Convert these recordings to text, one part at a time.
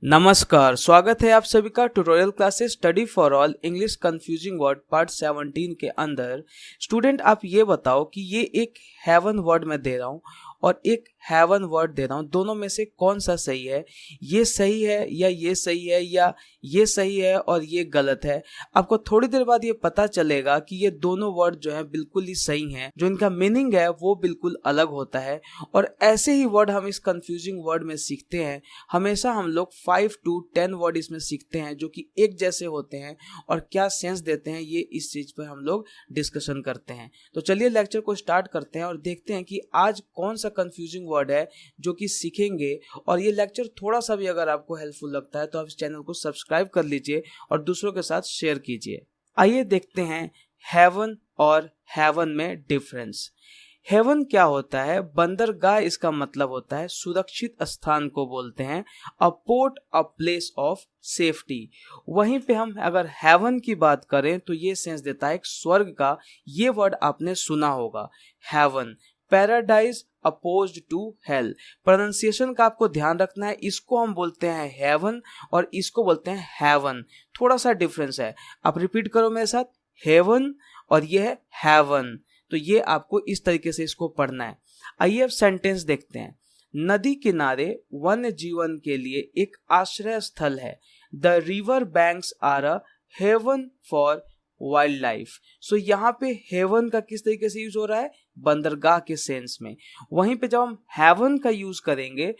नमस्कार, स्वागत है आप सभी का tutorial classes study for all English confusing word part 17 के अंदर। स्टूडेंट, आप ये बताओ कि ये एक हैवन वर्ड मैं दे रहा हूँ और एक हैवन वर्ड दे रहा हूँ, दोनों में से कौन सा सही है? ये सही है या ये सही है या ये सही है और ये गलत है? आपको थोड़ी देर बाद ये पता चलेगा कि ये दोनों वर्ड जो है बिल्कुल ही सही हैं, जो इनका मीनिंग है वो बिल्कुल अलग होता है। और ऐसे ही वर्ड हम इस कंफ्यूजिंग वर्ड में सीखते हैं। हमेशा हम लोग 5 to 10 वर्ड इसमें सीखते हैं जो कि एक जैसे होते हैं और क्या सेंस देते हैं, ये इस चीज पर हम लोग डिस्कशन करते हैं। तो चलिए लेक्चर को स्टार्ट करते हैं और देखते हैं कि आज कौन सा कंफ्यूजिंग वर्ड है जो कि सीखेंगे। और ये लेक्चर थोड़ा सा भी अगर आपको हेल्पफुल लगता है तो आप इस चैनल को सब्सक्राइब कर लीजिए और दूसरों के साथ शेयर कीजिए। आइए देखते हैं हेवन और हेवन में डिफरेंस। हेवन क्या होता है? बंदरगाह इसका मतलब होता है सुरक्षित स्थान को बोलते हैं, a port, a place of safety. वहीं पे हम अगर हेवन की बात करें तो ये सेंस देता है एक स्वर्ग का। ये वर्ड आपने सुना होगा, heaven, paradise opposed to hell. Pronunciation का आपको ध्यान रखना है, इसको हम बोलते हैं हेवन और इसको बोलते हैं हेवन। थोड़ा सा डिफरेंस है, आप रिपीट करो मेरे साथ, हेवन और ये है हेवन। तो ये आपको इस तरीके से इसको पढ़ना है। आइए अब सेंटेंस देखते हैं। नदी किनारे वन्य जीवन के लिए एक आश्रय स्थल है। The river banks are a haven for wildlife. So यहाँ पे हेवन का किस तरीके से यूज हो रहा है? बंदरगाह के सेंस में। वहीं पे जब हम हेवन का यूज करेंगे,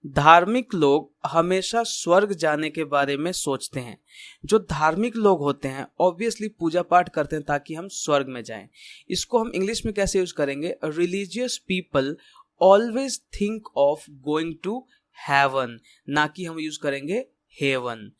धार्मिक लोग हमेशा स्वर्ग जाने के बारे में सोचते हैं। जो धार्मिक लोग होते हैं ऑब्वियसली पूजा पाठ करते हैं ताकि हम स्वर्ग में जाएं। इसको हम इंग्लिश में कैसे यूज करेंगे? Religious people always think of going to heaven, ना कि हम यूज करेंगे हेवन।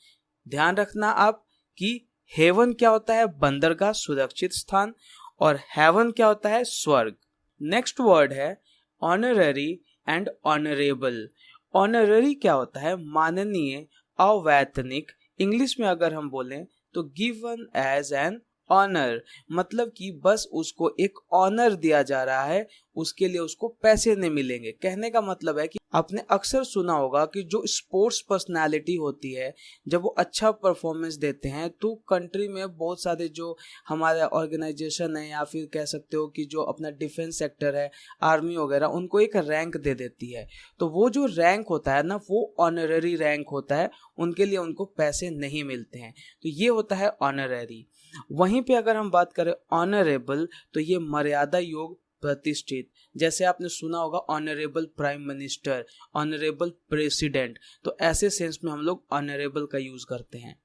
ध्यान रखना आप कि हेवन क्या होता है? बंदरगाह, सुरक्षित स्थान, और हेवन क्या होता है? स्वर्ग। नेक्स्ट वर्ड है ऑनररी एंड ऑनरेबल। ऑनररी क्या होता है? माननीय, अवैतनिक। इंग्लिश में अगर हम बोलें तो गिवन एज एन ऑनर, मतलब कि बस उसको एक ऑनर दिया जा रहा है, उसके लिए उसको पैसे नहीं मिलेंगे। कहने का मतलब है कि आपने अक्सर सुना होगा कि जो स्पोर्ट्स पर्सनालिटी होती है, जब वो अच्छा परफॉर्मेंस देते हैं तो कंट्री में बहुत सारे जो हमारे ऑर्गेनाइजेशन है या फिर कह सकते हो कि जो अपना डिफेंस सेक्टर है, आर्मी वगैरह, उनको एक रैंक दे देती है। तो वो जो रैंक होता है ना, वो ऑनररी रैंक होता है, उनके लिए उनको पैसे नहीं मिलते हैं। तो ये होता है ऑनररी। वहीं पे अगर हम बात करें ऑनरेबल, तो ये मर्यादा योग, प्रतिष्ठित। जैसे आपने सुना होगा honourable prime minister, honourable president. तो ऐसे सेंस में हम लोग ऑनरेबल का यूज करते हैं।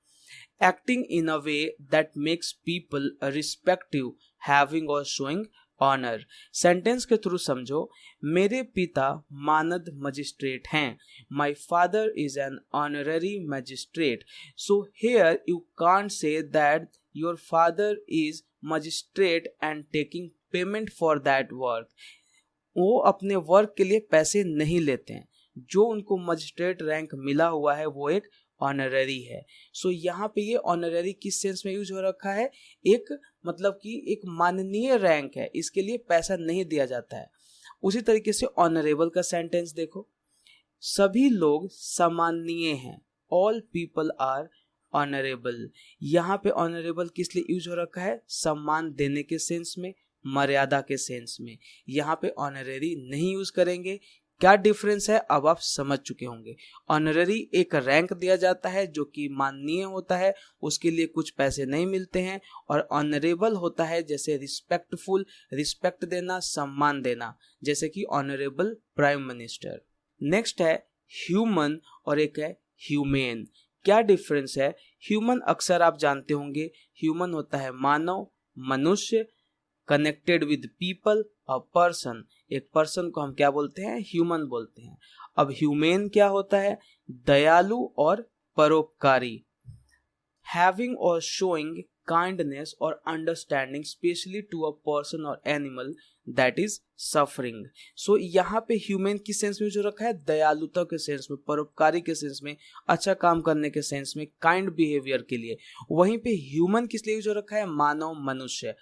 Acting in a way that makes people respective, having और शोइंग ऑनर। सेंटेंस के थ्रू समझो। मेरे पिता मानद मजिस्ट्रेट हैं। My father is an honorary magistrate. So here you can't say that your father is magistrate and taking payment for that work. वो अपने work के लिए पैसे नहीं लेते हैं। जो उनको मजिस्ट्रेट रैंक मिला हुआ है वो एक ऑनररी है। सो यहाँ पे ये ऑनररी किस सेंस में यूज हो रखा है? एक मतलब कि एक माननीय रैंक है, इसके लिए पैसा नहीं दिया जाता है। उसी तरीके से ऑनरेबल का सेंटेंस देखो। सभी लोग सम्माननीय हैं। All people are honourable. यहाँ पे ऑनरेबल किस लिए यूज हो रखा है? सम्मान देने के सेंस में, मर्यादा के सेंस में। यहाँ पे ऑनररी नहीं यूज करेंगे। क्या डिफरेंस है अब आप समझ चुके होंगे। ऑनररी एक रैंक दिया जाता है जो कि माननीय होता है, उसके लिए कुछ पैसे नहीं मिलते हैं। और ऑनरेबल होता है जैसे रिस्पेक्टफुल, रिस्पेक्ट देना, सम्मान देना, जैसे कि ऑनरेबल प्राइम मिनिस्टर। नेक्स्ट है ह्यूमन और एक है ह्यूमेन। क्या डिफरेंस है? ह्यूमन अक्सर आप जानते होंगे, ह्यूमन होता है मानव, मनुष्य, connected with people, a person. एक पर्सन को हम क्या बोलते हैं? ह्यूमन बोलते हैं। अब ह्यूमेन क्या होता है? दयालु और परोपकारी। हैविंग और शोइंग काइंडनेस और understanding specially to a person और animal that is suffering. So यहाँ पे ह्यूमन की सेंस में जो रखा है, दयालुता के सेंस में, परोपकारी के सेंस में, अच्छा काम करने के सेंस में, काइंड बिहेवियर के लिए। वहीं पे ह्यूमन किस लिए जो रखा है? मानव, मनुष्य।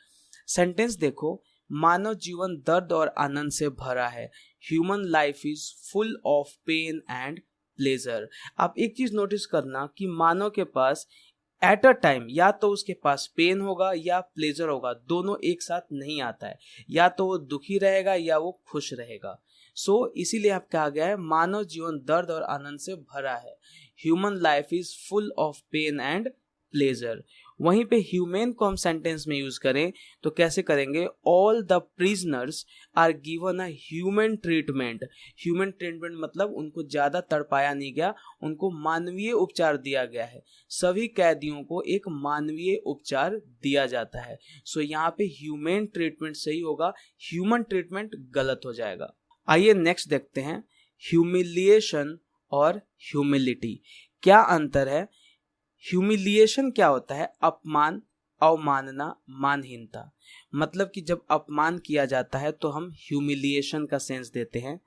सेंटेंस देखो। मानव जीवन दर्द और आनंद से भरा है। Human life is full of pain and pleasure. आप एक चीज नोटिस करना कि मानव के पास एट अ टाइम या तो उसके पास पेन होगा या प्लेजर होगा, दोनों एक साथ नहीं आता है। या तो वो दुखी रहेगा या वो खुश रहेगा। इसीलिए आप कहा गया है मानव जीवन दर्द और आनंद से भरा है। Human life is full of pain and pleasure. वहीं पे ह्यूमेन को हम सेंटेंस में यूज करें तो कैसे करेंगे? All the prisoners are given a human treatment. Human treatment मतलब उनको ज्यादा तड़पाया नहीं गया, उनको मानवीय उपचार दिया गया है। सभी कैदियों को एक मानवीय उपचार दिया जाता है। यहाँ पे ह्यूमन ट्रीटमेंट सही होगा, ह्यूमन ट्रीटमेंट गलत हो जाएगा। आइए नेक्स्ट देखते हैं, ह्यूमिलिएशन और ह्यूमिलिटी क्या अंतर है? ह्यूमिलिएशन क्या होता है? अपमान, अवमानना, मानहीनता। मतलब कि जब अपमान किया जाता है तो हम ह्यूमिलिएशन का सेंस देते हैं।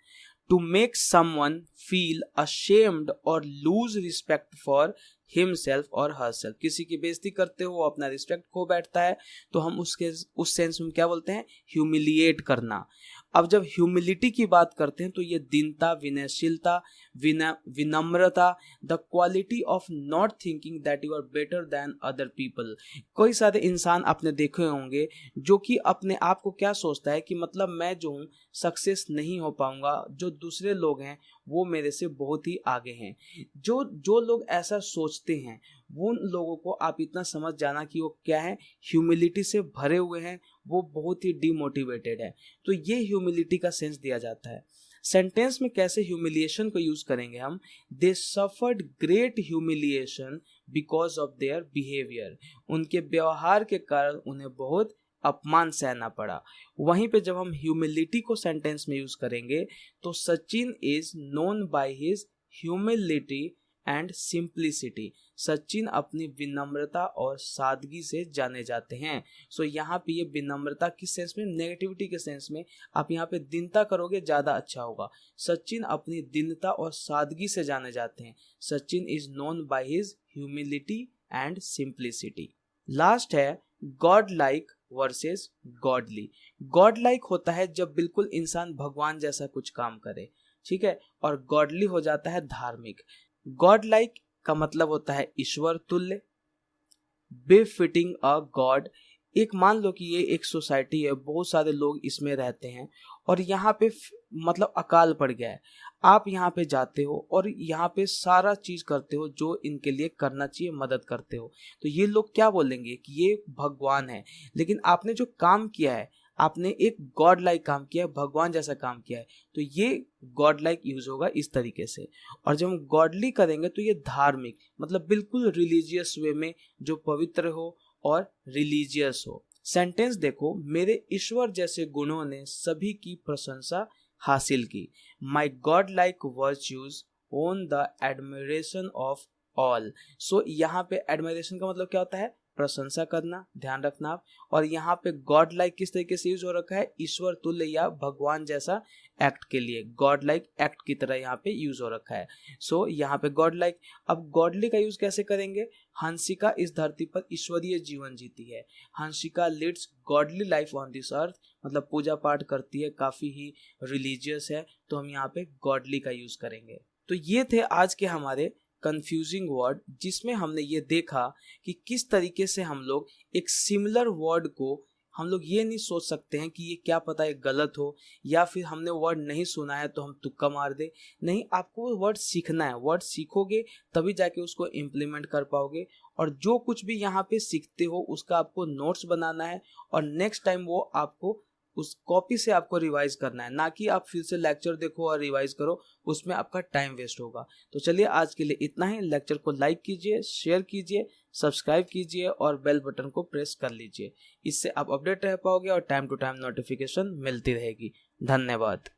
To make someone feel ashamed और लूज रिस्पेक्ट फॉर हिमसेल्फ और हरसेल्फ। किसी की बेइज्जती करते हो, वो अपना रिस्पेक्ट खो बैठता है, तो हम उस सेंस में क्या बोलते हैं? ह्यूमिलिएट करना। अब जब ह्यूमिलिटी की बात करते हैं तो ये दीनता, विनयशीलता, विनम्रता, the quality of not thinking that you are better than other people. कोई सारे इंसान आपने देखे होंगे जो कि अपने आप को क्या सोचता है कि मतलब मैं जो हूँ सक्सेस नहीं हो पाऊंगा, जो दूसरे लोग हैं वो मेरे से बहुत ही आगे हैं। जो लोग ऐसा सोचते हैं वो लोगों को आप इतना समझ जाना कि वो क्या है? ह्यूमिलिटी से भरे हुए हैं, वो बहुत ही डिमोटिवेटेड है। तो ये ह्यूमिलिटी का सेंस दिया जाता है। सेंटेंस में कैसे ह्यूमिलिएशन को यूज करेंगे हम? They suffered great humiliation because of their behaviour. उनके व्यवहार के कारण उन्हें बहुत अपमान सहना पड़ा। वहीं पे जब हम ह्यूमिलिटी को सेंटेंस में यूज करेंगे तो Sachin is known by his humility and simplicity. Sachin अपनी विनम्रता और सादगी से जाने जाते हैं। यहाँ पे ये विनम्रता किस सेंस में? नेगेटिविटी के सेंस में। आप यहाँ पे दीनता करोगे ज्यादा अच्छा होगा। सचिन अपनी दीनता और सादगी से जाने जाते हैं। Sachin is known by his humility and simplicity. Last है godlike versus godly. Godlike होता है जब बिल्कुल इंसान भगवान जैसा कुछ काम करे, ठीक है, और गॉडली हो जाता है धार्मिक। गॉड लाइक का मतलब होता है ईश्वर तुल्य, बेफिटिंग अ गॉड। एक मान लो कि ये एक सोसाइटी है, बहुत सारे लोग इसमें रहते हैं और यहाँ पे मतलब अकाल पड़ गया है। आप यहाँ पे जाते हो और यहाँ पे सारा चीज करते हो जो इनके लिए करना चाहिए, मदद करते हो। तो ये लोग क्या बोलेंगे कि ये भगवान है, लेकिन आपने जो काम किया है, आपने एक गॉड लाइक काम किया है, भगवान जैसा काम किया है, तो ये गॉड लाइक यूज होगा इस तरीके से। और जब हम गॉडली करेंगे तो ये धार्मिक, मतलब बिल्कुल रिलीजियस वे में, जो पवित्र हो और रिलीजियस हो। सेंटेंस देखो, मेरे ईश्वर जैसे गुणों ने सभी की प्रशंसा हासिल की। My godlike virtues own the admiration of all. यहाँ पे एडमिरेशन का मतलब क्या होता है? प्रशंसा करना, ध्यान रखना आप। और यहाँ पे गॉड लाइक किस तरीके से यूज हो रखा है? ईश्वर तुल्य या भगवान जैसा एक्ट के लिए, गॉड लाइक एक्ट की तरह यहाँ पे यूज हो रखा है। यहाँ पे गॉड लाइक। अब गॉडली का यूज कैसे करेंगे? हंसिका इस धरती पर ईश्वरीय जीवन जीती है। Hansika leads godly life on this earth, मतलब पूजा पाठ करती है, काफी ही रिलीजियस है, तो हम यहाँ पे गॉडली का यूज करेंगे। तो ये थे आज के हमारे कंफ्यूजिंग वर्ड, जिसमें हमने ये देखा कि किस तरीके से हम लोग एक सिमिलर वर्ड को हम लोग ये नहीं सोच सकते हैं कि ये क्या पता है गलत हो, या फिर हमने वर्ड नहीं सुना है तो हम तुक्का मार दे। नहीं, आपको वर्ड सीखना है। वर्ड सीखोगे तभी जाके उसको इम्प्लीमेंट कर पाओगे। और जो कुछ भी यहाँ पे सीखते हो उसका आपको नोट्स बनाना है और नेक्स्ट टाइम वो आपको उस कॉपी से आपको रिवाइज करना है, ना कि आप फिर से लेक्चर देखो और रिवाइज करो, उसमें आपका टाइम वेस्ट होगा। तो चलिए आज के लिए इतना ही। लेक्चर को लाइक कीजिए, शेयर कीजिए, सब्सक्राइब कीजिए और बेल बटन को प्रेस कर लीजिए। इससे आप अपडेट रह पाओगे और टाइम टू टाइम नोटिफिकेशन मिलती रहेगी। धन्यवाद।